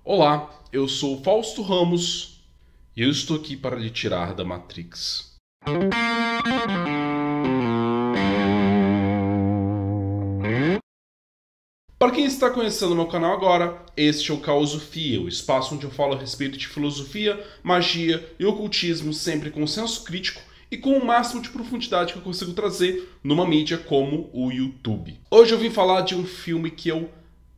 Olá, eu sou Fausto Ramos e eu estou aqui para lhe tirar da Matrix. Para quem está conhecendo o meu canal agora, este é o Caosofia, o espaço onde eu falo a respeito de filosofia, magia e ocultismo, sempre com senso crítico e com o máximo de profundidade que eu consigo trazer numa mídia como o YouTube. Hoje eu vim falar de um filme que eu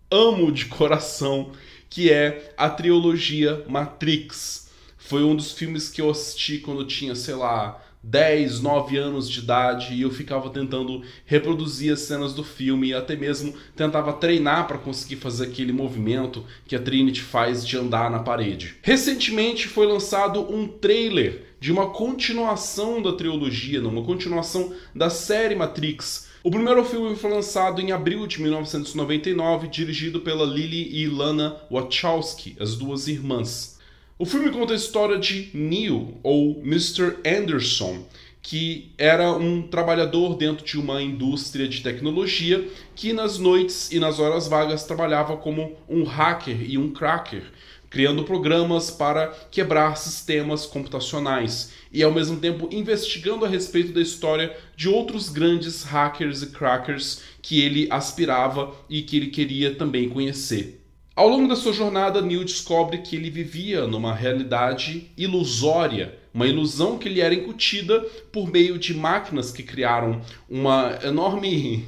amo de coração, que é a trilogia Matrix. Foi um dos filmes que eu assisti quando eu tinha, 10, 9 anos de idade, e eu ficava tentando reproduzir as cenas do filme e até mesmo tentava treinar para conseguir fazer aquele movimento que a Trinity faz de andar na parede. Recentemente foi lançado um trailer de uma continuação da trilogia, uma continuação da série Matrix. O primeiro filme foi lançado em abril de 1999, dirigido pela Lily e Lana Wachowski, as duas irmãs. O filme conta a história de Neo, ou Mr. Anderson, que era um trabalhador dentro de uma indústria de tecnologia que nas noites e nas horas vagas trabalhava como um hacker e um cracker, criando programas para quebrar sistemas computacionais e ao mesmo tempo investigando a respeito da história de outros grandes hackers e crackers que ele aspirava e que ele queria também conhecer. Ao longo da sua jornada, Neo descobre que ele vivia numa realidade ilusória, uma ilusão que lhe era incutida por meio de máquinas que criaram uma enorme...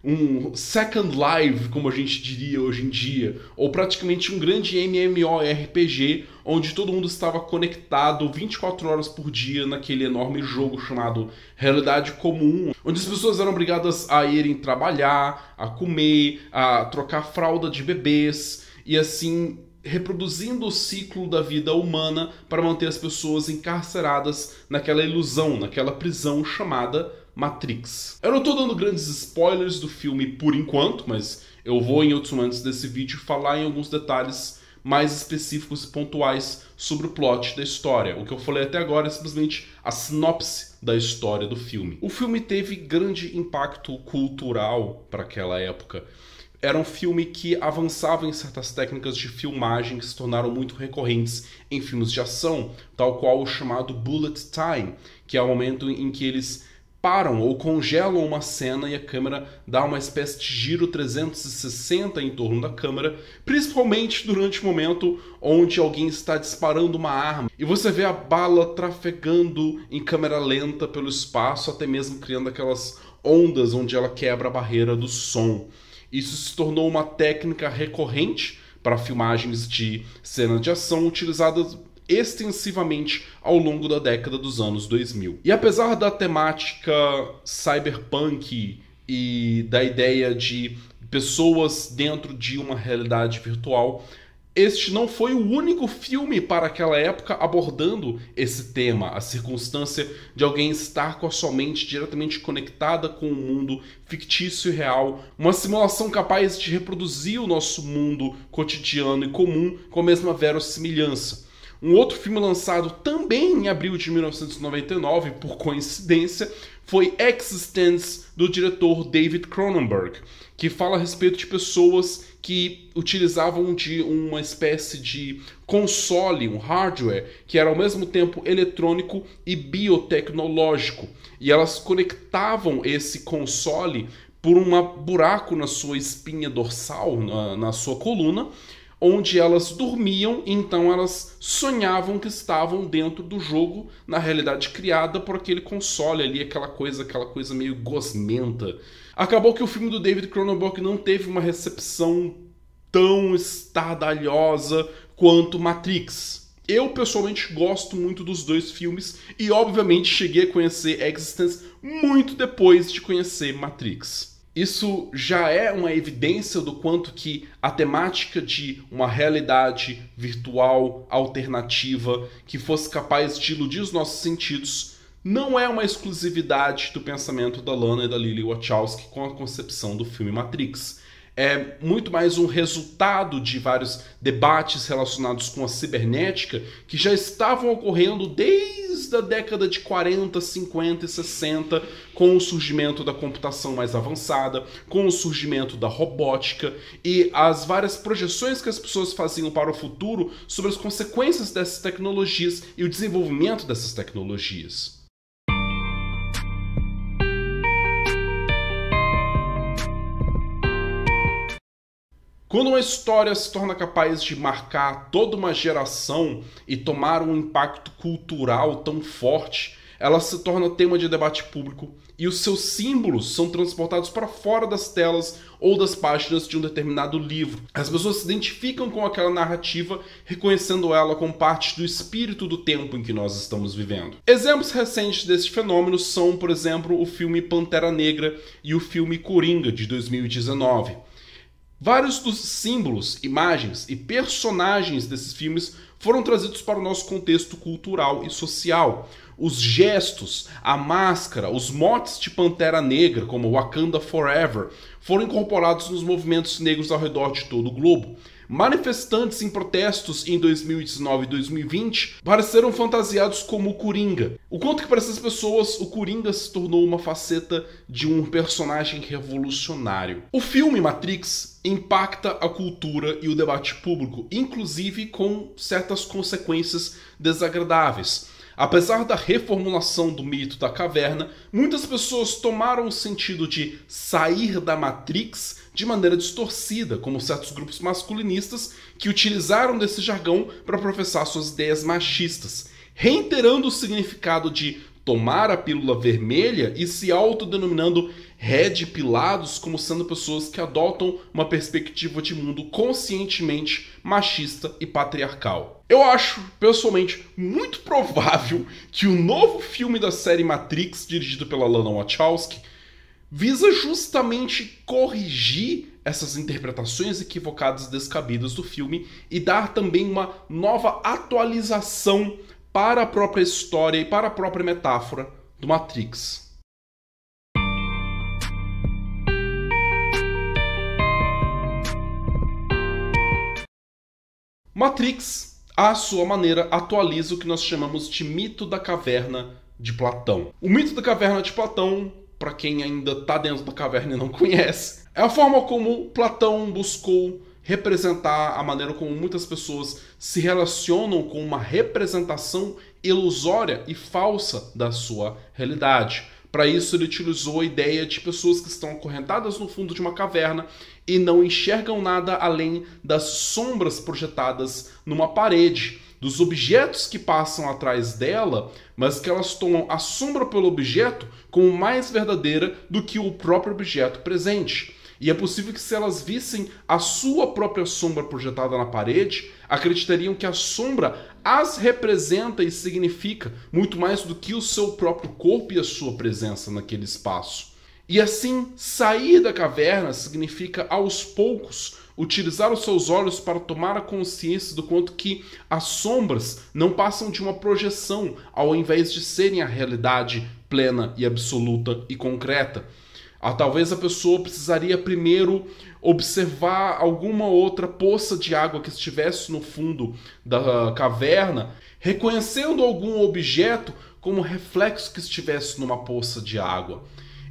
um Second Life, como a gente diria hoje em dia, ou praticamente um grande MMORPG, onde todo mundo estava conectado 24 horas por dia naquele enorme jogo chamado Realidade Comum, onde as pessoas eram obrigadas a irem trabalhar, a comer, a trocar fralda de bebês, e assim reproduzindo o ciclo da vida humana para manter as pessoas encarceradas naquela ilusão, naquela prisão chamada Matrix. Eu não estou dando grandes spoilers do filme por enquanto, mas eu vou em outros momentos desse vídeo falar em alguns detalhes mais específicos e pontuais sobre o plot da história. O que eu falei até agora é simplesmente a sinopse da história do filme. O filme teve grande impacto cultural para aquela época. Era um filme que avançava em certas técnicas de filmagem que se tornaram muito recorrentes em filmes de ação, tal qual o chamado bullet time, que é o momento em que eles param ou congelam uma cena e a câmera dá uma espécie de giro 360 em torno da câmera, principalmente durante o momento onde alguém está disparando uma arma e você vê a bala trafegando em câmera lenta pelo espaço, até mesmo criando aquelas ondas onde ela quebra a barreira do som. Isso se tornou uma técnica recorrente para filmagens de cenas de ação utilizadas extensivamente ao longo da década dos anos 2000. E apesar da temática cyberpunk e da ideia de pessoas dentro de uma realidade virtual, este não foi o único filme para aquela época abordando esse tema, a circunstância de alguém estar com a sua mente diretamente conectada com o mundo fictício e real, uma simulação capaz de reproduzir o nosso mundo cotidiano e comum com a mesma verossimilhança. Um outro filme lançado também em abril de 1999, por coincidência, foi Existence, do diretor David Cronenberg, que fala a respeito de pessoas que utilizavam de uma espécie de console, um hardware, que era ao mesmo tempo eletrônico e biotecnológico. E elas conectavam esse console por um buraco na sua espinha dorsal, na sua coluna, onde elas dormiam e então elas sonhavam que estavam dentro do jogo, na realidade criada por aquele console ali, aquela coisa meio gosmenta. Acabou que o filme do David Cronenberg não teve uma recepção tão estardalhosa quanto Matrix. Eu pessoalmente gosto muito dos dois filmes e obviamente cheguei a conhecer Existence muito depois de conhecer Matrix. Isso já é uma evidência do quanto que a temática de uma realidade virtual alternativa que fosse capaz de iludir os nossos sentidos não é uma exclusividade do pensamento da Lana e da Lily Wachowski com a concepção do filme Matrix. É muito mais um resultado de vários debates relacionados com a cibernética que já estavam ocorrendo desde desde a década de 40, 50 e 60, com o surgimento da computação mais avançada, com o surgimento da robótica e as várias projeções que as pessoas faziam para o futuro sobre as consequências dessas tecnologias e o desenvolvimento dessas tecnologias. Quando uma história se torna capaz de marcar toda uma geração e tomar um impacto cultural tão forte, ela se torna tema de debate público e os seus símbolos são transportados para fora das telas ou das páginas de um determinado livro. As pessoas se identificam com aquela narrativa, reconhecendo ela como parte do espírito do tempo em que nós estamos vivendo. Exemplos recentes desse fenômeno são, por exemplo, o filme Pantera Negra e o filme Coringa, de 2019. Vários dos símbolos, imagens e personagens desses filmes foram trazidos para o nosso contexto cultural e social. Os gestos, a máscara, os motes de Pantera Negra, como Wakanda Forever, foram incorporados nos movimentos negros ao redor de todo o globo. Manifestantes em protestos em 2019 e 2020 pareceram fantasiados como o Coringa. O quanto que para essas pessoas o Coringa se tornou uma faceta de um personagem revolucionário. O filme Matrix impacta a cultura e o debate público, inclusive com certas consequências desagradáveis. Apesar da reformulação do mito da caverna, muitas pessoas tomaram o sentido de sair da Matrix de maneira distorcida, como certos grupos masculinistas que utilizaram desse jargão para professar suas ideias machistas, reiterando o significado de tomar a pílula vermelha e se autodenominando red pilados como sendo pessoas que adotam uma perspectiva de mundo conscientemente machista e patriarcal. Eu acho, pessoalmente, muito provável que o novo filme da série Matrix, dirigido pela Lana Wachowski, visa justamente corrigir essas interpretações equivocadas e descabidas do filme e dar também uma nova atualização para a própria história e para a própria metáfora do Matrix. Matrix, à sua maneira, atualiza o que nós chamamos de mito da caverna de Platão. O mito da caverna de Platão, para quem ainda está dentro da caverna e não conhece, é a forma como Platão buscou representar a maneira como muitas pessoas se relacionam com uma representação ilusória e falsa da sua realidade. Para isso, ele utilizou a ideia de pessoas que estão acorrentadas no fundo de uma caverna e não enxergam nada além das sombras projetadas numa parede, dos objetos que passam atrás dela, mas que elas tomam a sombra pelo objeto como mais verdadeira do que o próprio objeto presente. E é possível que, se elas vissem a sua própria sombra projetada na parede, acreditariam que a sombra as representa e significa muito mais do que o seu próprio corpo e a sua presença naquele espaço. E assim, sair da caverna significa, aos poucos, utilizar os seus olhos para tomar a consciência do quanto que as sombras não passam de uma projeção, ao invés de serem a realidade plena e absoluta e concreta. Talvez a pessoa precisaria primeiro observar alguma outra poça de água que estivesse no fundo da caverna, reconhecendo algum objeto como reflexo que estivesse numa poça de água.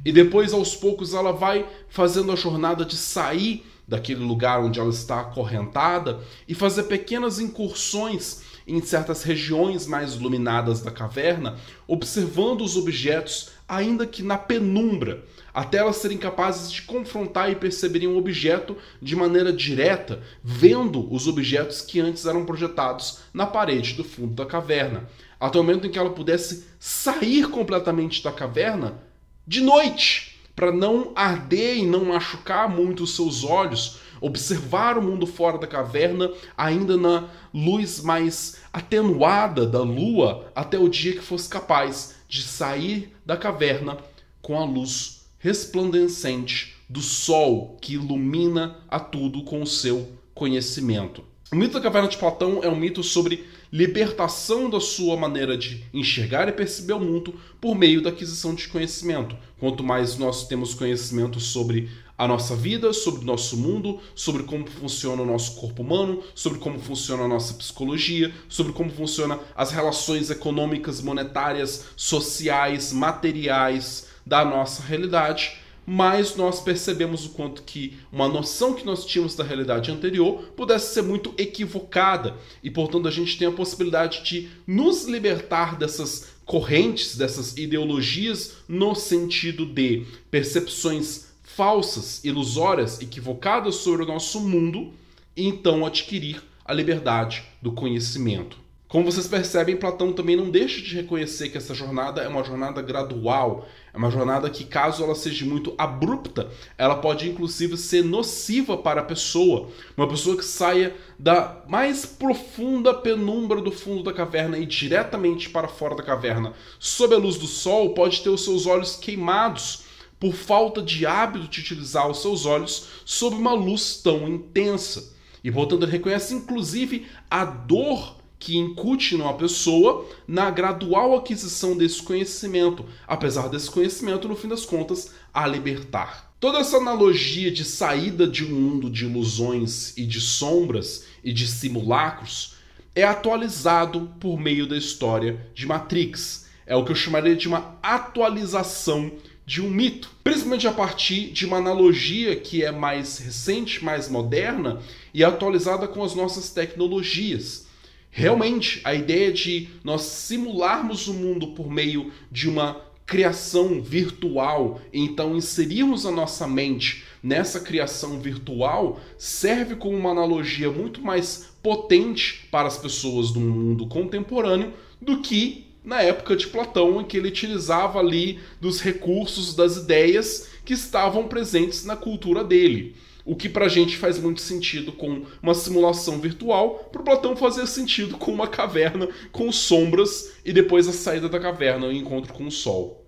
E depois, aos poucos, ela vai fazendo a jornada de sair daquele lugar onde ela está acorrentada e fazer pequenas incursões em certas regiões mais iluminadas da caverna, observando os objetos, ainda que na penumbra, até elas serem capazes de confrontar e perceberem um objeto de maneira direta, vendo os objetos que antes eram projetados na parede do fundo da caverna, até o momento em que ela pudesse sair completamente da caverna de noite, para não arder e não machucar muito os seus olhos, observar o mundo fora da caverna, ainda na luz mais atenuada da lua, até o dia que fosse capaz de sair da caverna com a luz resplandecente do sol que ilumina a tudo com o seu conhecimento. O mito da caverna de Platão é um mito sobre libertação da sua maneira de enxergar e perceber o mundo por meio da aquisição de conhecimento. Quanto mais nós temos conhecimento sobre a nossa vida, sobre o nosso mundo, sobre como funciona o nosso corpo humano, sobre como funciona a nossa psicologia, sobre como funcionam as relações econômicas, monetárias, sociais, materiais da nossa realidade, mas nós percebemos o quanto que uma noção que nós tínhamos da realidade anterior pudesse ser muito equivocada e, portanto, a gente tem a possibilidade de nos libertar dessas correntes, dessas ideologias no sentido de percepções falsas, ilusórias, equivocadas sobre o nosso mundo e então adquirir a liberdade do conhecimento. Como vocês percebem, Platão também não deixa de reconhecer que essa jornada é uma jornada gradual, é uma jornada que, caso ela seja muito abrupta, ela pode inclusive ser nociva para a pessoa. Uma pessoa que saia da mais profunda penumbra do fundo da caverna e diretamente para fora da caverna, sob a luz do sol, pode ter os seus olhos queimados por falta de hábito de utilizar os seus olhos sob uma luz tão intensa. E, portanto, ele reconhece inclusive a dor que incute numa pessoa na gradual aquisição desse conhecimento, apesar desse conhecimento, no fim das contas, a libertar. Toda essa analogia de saída de um mundo de ilusões e de sombras e de simulacros é atualizado por meio da história de Matrix. É o que eu chamaria de uma atualização de um mito, principalmente a partir de uma analogia que é mais recente, mais moderna e atualizada com as nossas tecnologias. Realmente, a ideia de nós simularmos o mundo por meio de uma criação virtual e então inserirmos a nossa mente nessa criação virtual serve como uma analogia muito mais potente para as pessoas do mundo contemporâneo do que na época de Platão, em que ele utilizava ali dos recursos, das ideias que estavam presentes na cultura dele. O que pra gente faz muito sentido com uma simulação virtual, para Platão fazia sentido com uma caverna com sombras e depois a saída da caverna e o encontro com o sol.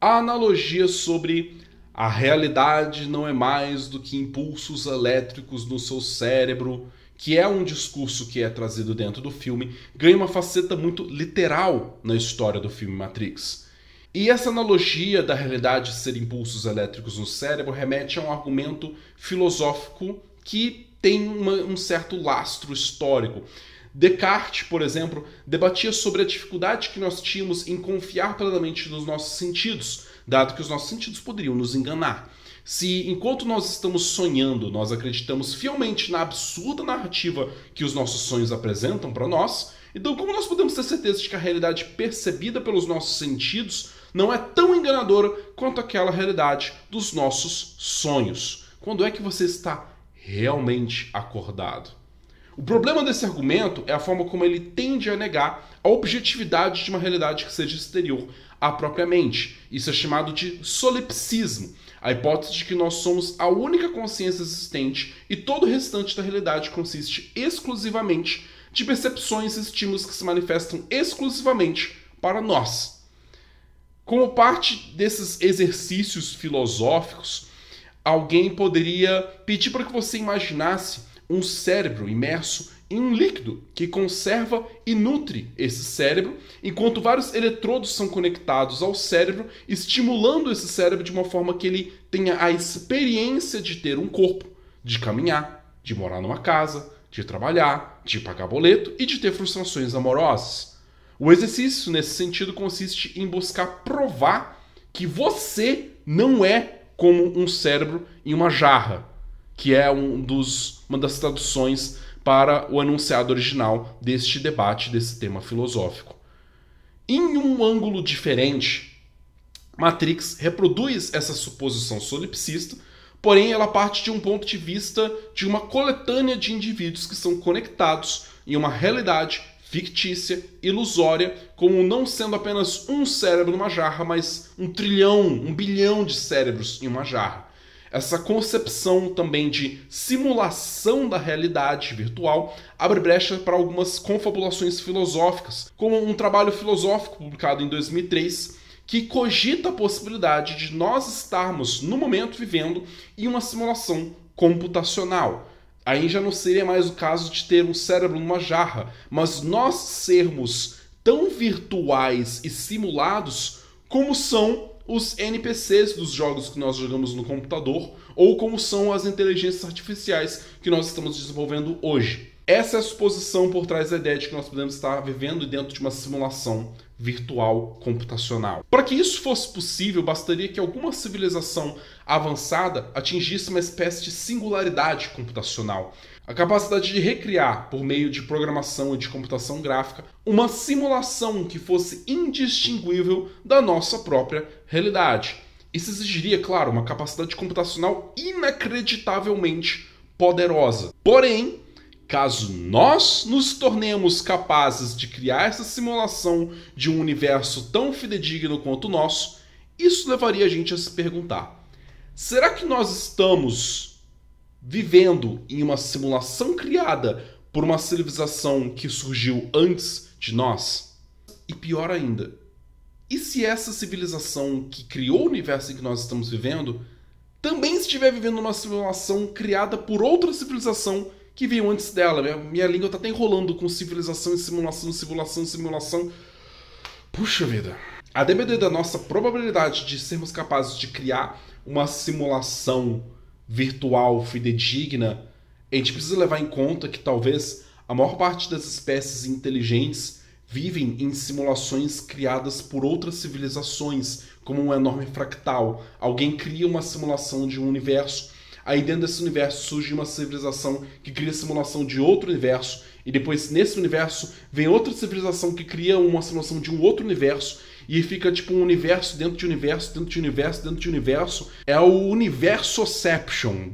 A analogia sobre a realidade não é mais do que impulsos elétricos no seu cérebro, que é um discurso que é trazido dentro do filme, ganha uma faceta muito literal na história do filme Matrix. E essa analogia da realidade ser impulsos elétricos no cérebro remete a um argumento filosófico que tem um certo lastro histórico. Descartes, por exemplo, debatia sobre a dificuldade que nós tínhamos em confiar plenamente nos nossos sentidos, dado que os nossos sentidos poderiam nos enganar. Se, enquanto nós estamos sonhando, nós acreditamos fielmente na absurda narrativa que os nossos sonhos apresentam para nós, então como nós podemos ter certeza de que a realidade percebida pelos nossos sentidos não é tão enganadora quanto aquela realidade dos nossos sonhos? Quando é que você está realmente acordado? O problema desse argumento é a forma como ele tende a negar a objetividade de uma realidade que seja exterior à própria mente. Isso é chamado de solipsismo. A hipótese de que nós somos a única consciência existente e todo o restante da realidade consiste exclusivamente de percepções e estímulos que se manifestam exclusivamente para nós. Como parte desses exercícios filosóficos, alguém poderia pedir para que você imaginasse um cérebro imerso em um líquido que conserva e nutre esse cérebro, enquanto vários eletrodos são conectados ao cérebro, estimulando esse cérebro de uma forma que ele tenha a experiência de ter um corpo, de caminhar, de morar numa casa, de trabalhar, de pagar boleto e de ter frustrações amorosas. O exercício, nesse sentido, consiste em buscar provar que você não é como um cérebro em uma jarra, que é uma das traduções para o enunciado original deste debate, desse tema filosófico. Em um ângulo diferente, Matrix reproduz essa suposição solipsista, porém ela parte de um ponto de vista de uma coletânea de indivíduos que são conectados em uma realidade fictícia, ilusória, como não sendo apenas um cérebro numa jarra, mas 1 trilhão, 1 bilhão de cérebros em uma jarra. Essa concepção também de simulação da realidade virtual abre brecha para algumas confabulações filosóficas, como um trabalho filosófico publicado em 2003, que cogita a possibilidade de nós estarmos, no momento, vivendo em uma simulação computacional. Aí já não seria mais o caso de ter um cérebro numa jarra, mas nós sermos tão virtuais e simulados como são os NPCs dos jogos que nós jogamos no computador ou como são as inteligências artificiais que nós estamos desenvolvendo hoje. Essa é a suposição por trás da ideia de que nós podemos estar vivendo dentro de uma simulação virtual computacional. Para que isso fosse possível, bastaria que alguma civilização avançada atingisse uma espécie de singularidade computacional, a capacidade de recriar, por meio de programação e de computação gráfica, uma simulação que fosse indistinguível da nossa própria realidade. Isso exigiria, claro, uma capacidade computacional inacreditavelmente poderosa. Porém, caso nós nos tornemos capazes de criar essa simulação de um universo tão fidedigno quanto o nosso, isso levaria a gente a se perguntar: será que nós estamos vivendo em uma simulação criada por uma civilização que surgiu antes de nós? E pior ainda, e se essa civilização que criou o universo em que nós estamos vivendo também estiver vivendo uma simulação criada por outra civilização que veio antes dela? Minha língua tá até enrolando com civilização e simulação, simulação e simulação. Puxa vida. A depender da nossa probabilidade de sermos capazes de criar uma simulação virtual fidedigna, a gente precisa levar em conta que talvez a maior parte das espécies inteligentes vivem em simulações criadas por outras civilizações, como um enorme fractal. Alguém cria uma simulação de um universo, aí dentro desse universo surge uma civilização que cria a simulação de outro universo, e depois nesse universo vem outra civilização que cria uma simulação de um outro universo, e fica tipo um universo dentro de universo, dentro de universo, dentro de universo. É o universoception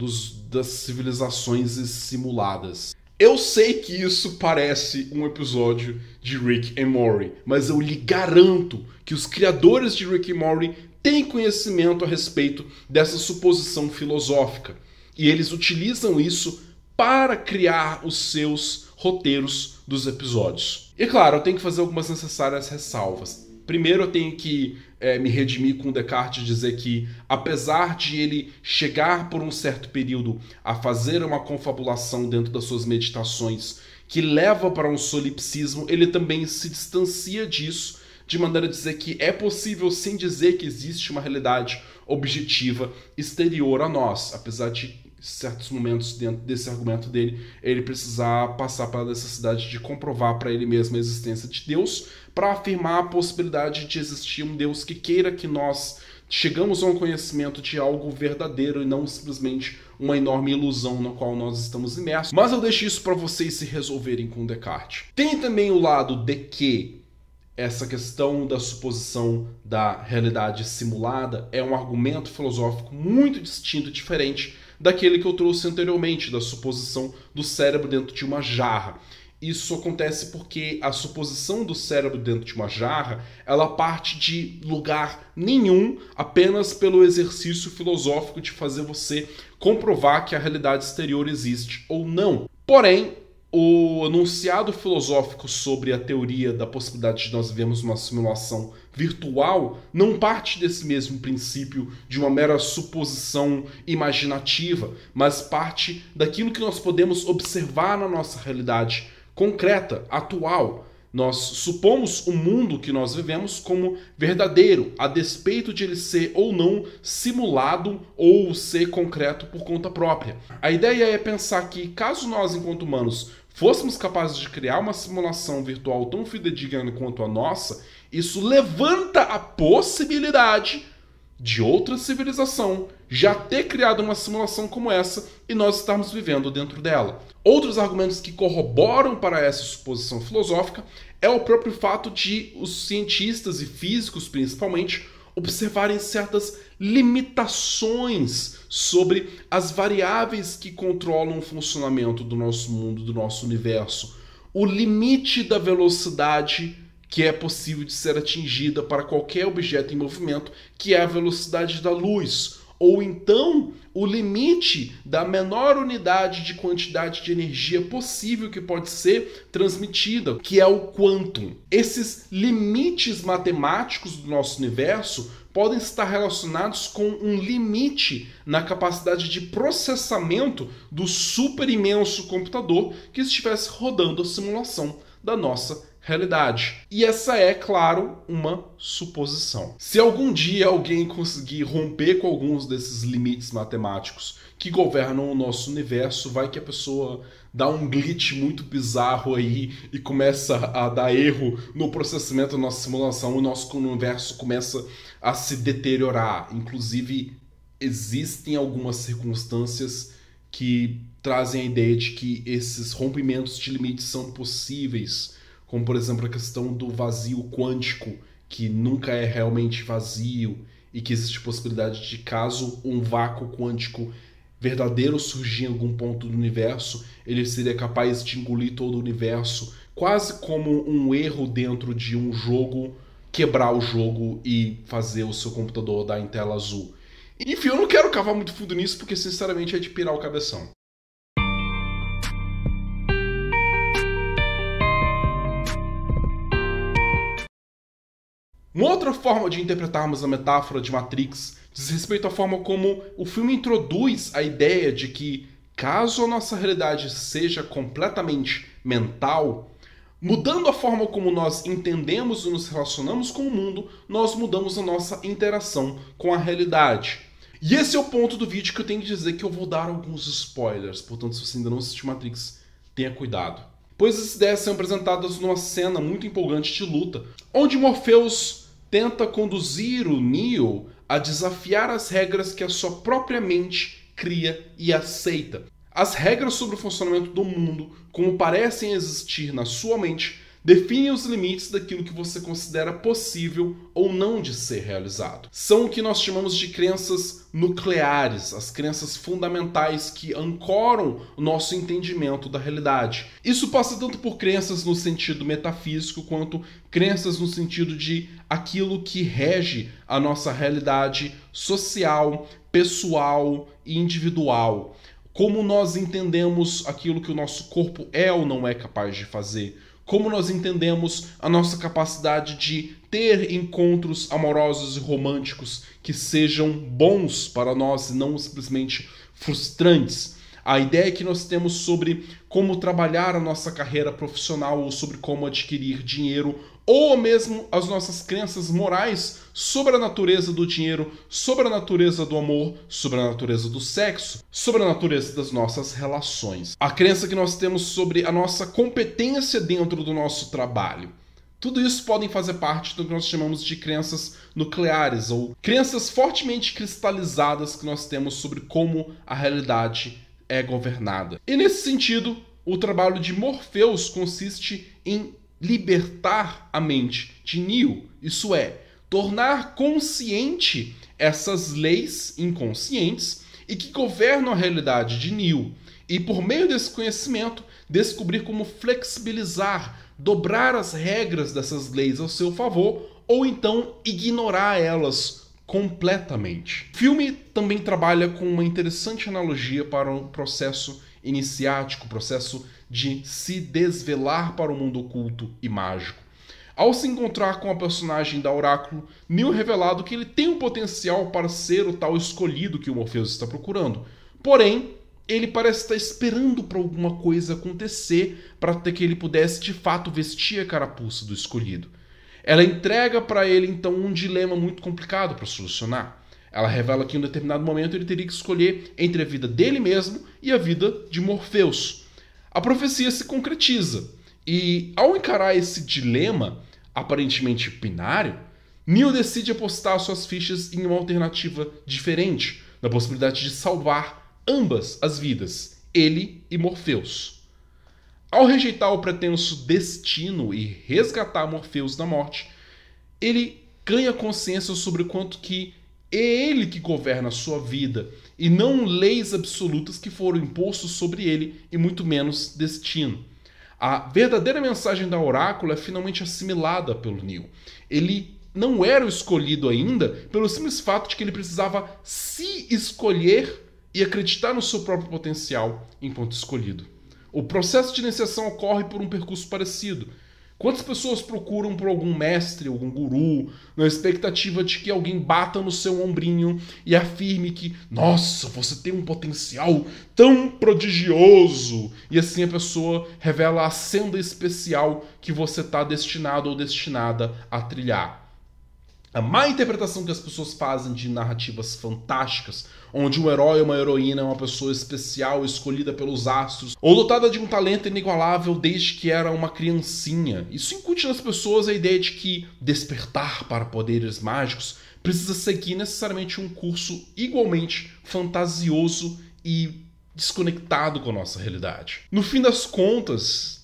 das civilizações simuladas. Eu sei que isso parece um episódio de Rick and Morty, mas eu lhe garanto que os criadores de Rick and Morty têm conhecimento a respeito dessa suposição filosófica. E eles utilizam isso para criar os seus roteiros dos episódios. E claro, eu tenho que fazer algumas necessárias ressalvas. Primeiro eu tenho que me redimir com Descartes e dizer que, apesar de ele chegar por um certo período a fazer uma confabulação dentro das suas meditações que leva para um solipsismo, ele também se distancia disso de maneira a dizer que é possível sim dizer que existe uma realidade objetiva exterior a nós, apesar de certos momentos dentro desse argumento dele, ele precisar passar pela necessidade de comprovar para ele mesmo a existência de Deus, para afirmar a possibilidade de existir um Deus que queira que nós chegamos a um conhecimento de algo verdadeiro e não simplesmente uma enorme ilusão na qual nós estamos imersos. Mas eu deixo isso para vocês se resolverem com Descartes. Tem também o lado de que essa questão da suposição da realidade simulada é um argumento filosófico muito distinto e diferente daquele que eu trouxe anteriormente, da suposição do cérebro dentro de uma jarra. Isso acontece porque a suposição do cérebro dentro de uma jarra, ela parte de lugar nenhum, apenas pelo exercício filosófico de fazer você comprovar que a realidade exterior existe ou não. Porém, o enunciado filosófico sobre a teoria da possibilidade de nós vivermos uma simulação virtual não parte desse mesmo princípio de uma mera suposição imaginativa, mas parte daquilo que nós podemos observar na nossa realidade concreta, atual. Nós supomos o mundo que nós vivemos como verdadeiro, a despeito de ele ser ou não simulado ou ser concreto por conta própria. A ideia é pensar que, caso nós, enquanto humanos, fôssemos capazes de criar uma simulação virtual tão fidedigna quanto a nossa, isso levanta a possibilidade de outra civilização já ter criado uma simulação como essa e nós estarmos vivendo dentro dela. Outros argumentos que corroboram para essa suposição filosófica é o próprio fato de os cientistas e físicos, principalmente, observarem certas limitações sobre as variáveis que controlam o funcionamento do nosso mundo, do nosso universo. O limite da velocidade que é possível de ser atingida para qualquer objeto em movimento, que é a velocidade da luz. Ou então, o limite da menor unidade de quantidade de energia possível que pode ser transmitida, que é o quantum. Esses limites matemáticos do nosso universo podem estar relacionados com um limite na capacidade de processamento do super imenso computador que estivesse rodando a simulação da nossa realidade. E essa é, claro, uma suposição. Se algum dia alguém conseguir romper com alguns desses limites matemáticos que governam o nosso universo, vai que a pessoa dá um glitch muito bizarro aí e começa a dar erro no processamento da nossa simulação, o nosso universo começa a se deteriorar. Inclusive, existem algumas circunstâncias que trazem a ideia de que esses rompimentos de limites são possíveis, como por exemplo a questão do vazio quântico, que nunca é realmente vazio, e que existe possibilidade de, caso um vácuo quântico verdadeiro surgir em algum ponto do universo, ele seria capaz de engolir todo o universo, quase como um erro dentro de um jogo, quebrar o jogo e fazer o seu computador dar em tela azul. Enfim, eu não quero cavar muito fundo nisso, porque sinceramente é de pirar o cabeção. Uma outra forma de interpretarmos a metáfora de Matrix diz respeito à forma como o filme introduz a ideia de que, caso a nossa realidade seja completamente mental, mudando a forma como nós entendemos e nos relacionamos com o mundo, nós mudamos a nossa interação com a realidade. E esse é o ponto do vídeo que eu tenho que dizer que eu vou dar alguns spoilers, portanto, se você ainda não assistiu Matrix, tenha cuidado. Pois as ideias são apresentadas numa cena muito empolgante de luta, onde Morpheus tenta conduzir o Neo a desafiar as regras que a sua própria mente cria e aceita. As regras sobre o funcionamento do mundo, como parecem existir na sua mente, definem os limites daquilo que você considera possível ou não de ser realizado. São o que nós chamamos de crenças nucleares, as crenças fundamentais que ancoram o nosso entendimento da realidade. Isso passa tanto por crenças no sentido metafísico, quanto crenças no sentido de aquilo que rege a nossa realidade social, pessoal e individual. Como nós entendemos aquilo que o nosso corpo é ou não é capaz de fazer. Como nós entendemos a nossa capacidade de ter encontros amorosos e românticos que sejam bons para nós e não simplesmente frustrantes. A ideia que nós temos sobre como trabalhar a nossa carreira profissional ou sobre como adquirir dinheiro, ou mesmo as nossas crenças morais sobre a natureza do dinheiro, sobre a natureza do amor, sobre a natureza do sexo, sobre a natureza das nossas relações. A crença que nós temos sobre a nossa competência dentro do nosso trabalho. Tudo isso podem fazer parte do que nós chamamos de crenças nucleares, ou crenças fortemente cristalizadas que nós temos sobre como a realidade é governada. E nesse sentido, o trabalho de Morpheus consiste em libertar a mente de Neo, isso é, tornar consciente essas leis inconscientes e que governam a realidade de Neo, e por meio desse conhecimento, descobrir como flexibilizar, dobrar as regras dessas leis ao seu favor, ou então ignorar elas completamente. O filme também trabalha com uma interessante analogia para o processo iniciático, o processo de se desvelar para o mundo oculto e mágico. Ao se encontrar com a personagem da Oráculo, Neo é revelado que ele tem um potencial para ser o tal escolhido que o Morpheus está procurando. Porém, ele parece estar esperando para alguma coisa acontecer para que ele pudesse de fato vestir a carapuça do escolhido. Ela entrega para ele então um dilema muito complicado para solucionar. Ela revela que em um determinado momento ele teria que escolher entre a vida dele mesmo e a vida de Morpheus. A profecia se concretiza, e ao encarar esse dilema, aparentemente binário, Neo decide apostar suas fichas em uma alternativa diferente, na possibilidade de salvar ambas as vidas, ele e Morpheus. Ao rejeitar o pretenso destino e resgatar Morpheus da morte, ele ganha consciência sobre o quanto que é ele que governa a sua vida, e não leis absolutas que foram impostas sobre ele, e muito menos destino. A verdadeira mensagem da Oráculo é finalmente assimilada pelo Neo. Ele não era o escolhido ainda pelo simples fato de que ele precisava se escolher e acreditar no seu próprio potencial enquanto escolhido. O processo de iniciação ocorre por um percurso parecido. Quantas pessoas procuram por algum mestre, algum guru, na expectativa de que alguém bata no seu ombrinho e afirme que, nossa, você tem um potencial tão prodigioso, e assim a pessoa revela a senda especial que você está destinado ou destinada a trilhar. A má interpretação que as pessoas fazem de narrativas fantásticas, onde um herói ou uma heroína é uma pessoa especial, escolhida pelos astros, ou dotada de um talento inigualável desde que era uma criancinha. Isso incute nas pessoas a ideia de que despertar para poderes mágicos precisa seguir necessariamente um curso igualmente fantasioso e desconectado com a nossa realidade. No fim das contas,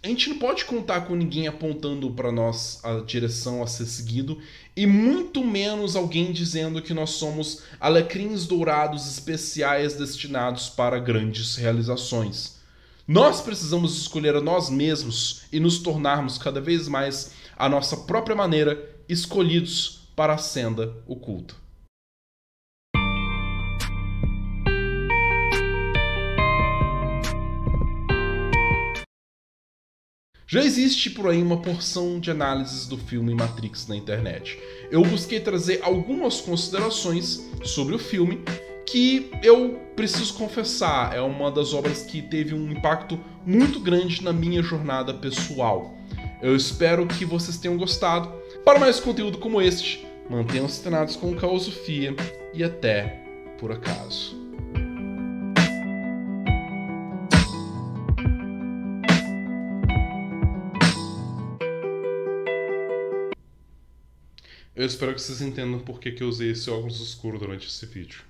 a gente não pode contar com ninguém apontando para nós a direção a ser seguido, e muito menos alguém dizendo que nós somos alecrins dourados especiais destinados para grandes realizações. Nós precisamos escolher a nós mesmos e nos tornarmos cada vez mais, à nossa própria maneira, escolhidos para a senda oculta. Já existe por aí uma porção de análises do filme Matrix na internet. Eu busquei trazer algumas considerações sobre o filme que eu preciso confessar, é uma das obras que teve um impacto muito grande na minha jornada pessoal. Eu espero que vocês tenham gostado. Para mais conteúdo como este, mantenham-se antenados com o Caosofia e até por acaso. Eu espero que vocês entendam por que eu usei esse óculos escuro durante esse vídeo.